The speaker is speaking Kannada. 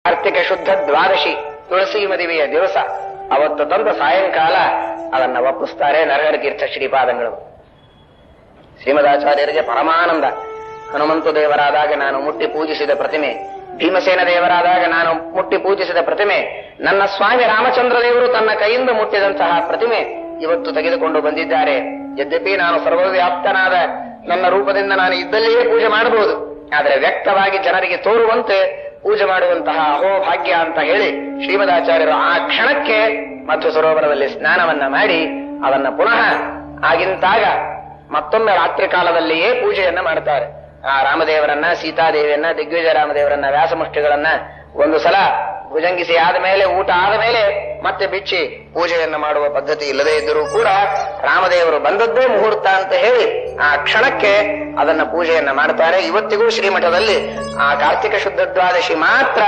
ಕಾರ್ತಿಕ ಶುದ್ಧ ದ್ವಾದಶಿ ತುಳಸಿ ಮದುವೆಯ ದಿವಸ ಅವತ್ತು ತಂದ ಸಾಯಂಕಾಲ ಅದನ್ನ ಒಪ್ಪಿಸ್ತಾರೆ ನರಹರ ತೀರ್ಥ ಶ್ರೀಪಾದಂಗಳು. ಶ್ರೀಮದಾಚಾರ್ಯರಿಗೆ ಪರಮಾನಂದ. ಹನುಮಂತ ದೇವರಾದಾಗ ನಾನು ಮುಟ್ಟಿ ಪೂಜಿಸಿದ ಪ್ರತಿಮೆ, ಭೀಮಸೇನ ದೇವರಾದಾಗ ನಾನು ಮುಟ್ಟಿ ಪೂಜಿಸಿದ ಪ್ರತಿಮೆ, ನನ್ನ ಸ್ವಾಮಿ ರಾಮಚಂದ್ರ ದೇವರು ತನ್ನ ಕೈಯಿಂದ ಮುಟ್ಟಿದಂತಹ ಪ್ರತಿಮೆ ಇವತ್ತು ತೆಗೆದುಕೊಂಡು ಬಂದಿದ್ದಾರೆ. ಯದ್ಯಪಿ ನಾನು ಸರ್ವವ್ಯಾಪ್ತನಾದ ನನ್ನ ರೂಪದಿಂದ ನಾನು ಇದ್ದಲ್ಲಿಯೇ ಪೂಜೆ ಮಾಡಬಹುದು, ಆದರೆ ವ್ಯಕ್ತವಾಗಿ ಜನರಿಗೆ ತೋರುವಂತೆ ಪೂಜೆ ಮಾಡುವಂತಹ ಅಹೋಭಾಗ್ಯ ಅಂತ ಹೇಳಿ ಶ್ರೀಮದಾಚಾರ್ಯರು ಆ ಕ್ಷಣಕ್ಕೆ ಮಧ್ವ ಸರೋವರದಲ್ಲಿ ಸ್ನಾನವನ್ನ ಮಾಡಿ ಅದನ್ನ ಪುನಃ ಆಗಿಂತಾಗ ಮತ್ತೊಮ್ಮೆ ರಾತ್ರಿ ಕಾಲದಲ್ಲಿಯೇ ಪೂಜೆಯನ್ನ ಮಾಡ್ತಾರೆ. ಆ ರಾಮದೇವರನ್ನ, ಸೀತಾದೇವಿಯನ್ನ, ದಿಗ್ವಿಜಯ ರಾಮದೇವರನ್ನ, ವ್ಯಾಸಮುಷ್ಟಿಗಳನ್ನ ಒಂದು ಸಲ ಭುಜಂಗಿಸಿ ಆದ ಮೇಲೆ, ಊಟ ಆದ ಮೇಲೆ ಮತ್ತೆ ಬಿಚ್ಚಿ ಪೂಜೆಯನ್ನ ಮಾಡುವ ಪದ್ಧತಿ ಇಲ್ಲದೇ ಇದ್ದರೂ ಕೂಡ ರಾಮದೇವರು ಬಂದದ್ದೇ ಮುಹೂರ್ತ ಅಂತ ಹೇಳಿ ಆ ಕ್ಷಣಕ್ಕೆ ಅದನ್ನ ಪೂಜೆಯನ್ನ ಮಾಡ್ತಾರೆ. ಇವತ್ತಿಗೂ ಶ್ರೀಮಠದಲ್ಲಿ ಆ ಕಾರ್ತಿಕ ಶುದ್ಧ ದ್ವಾದಶಿ ಮಾತ್ರ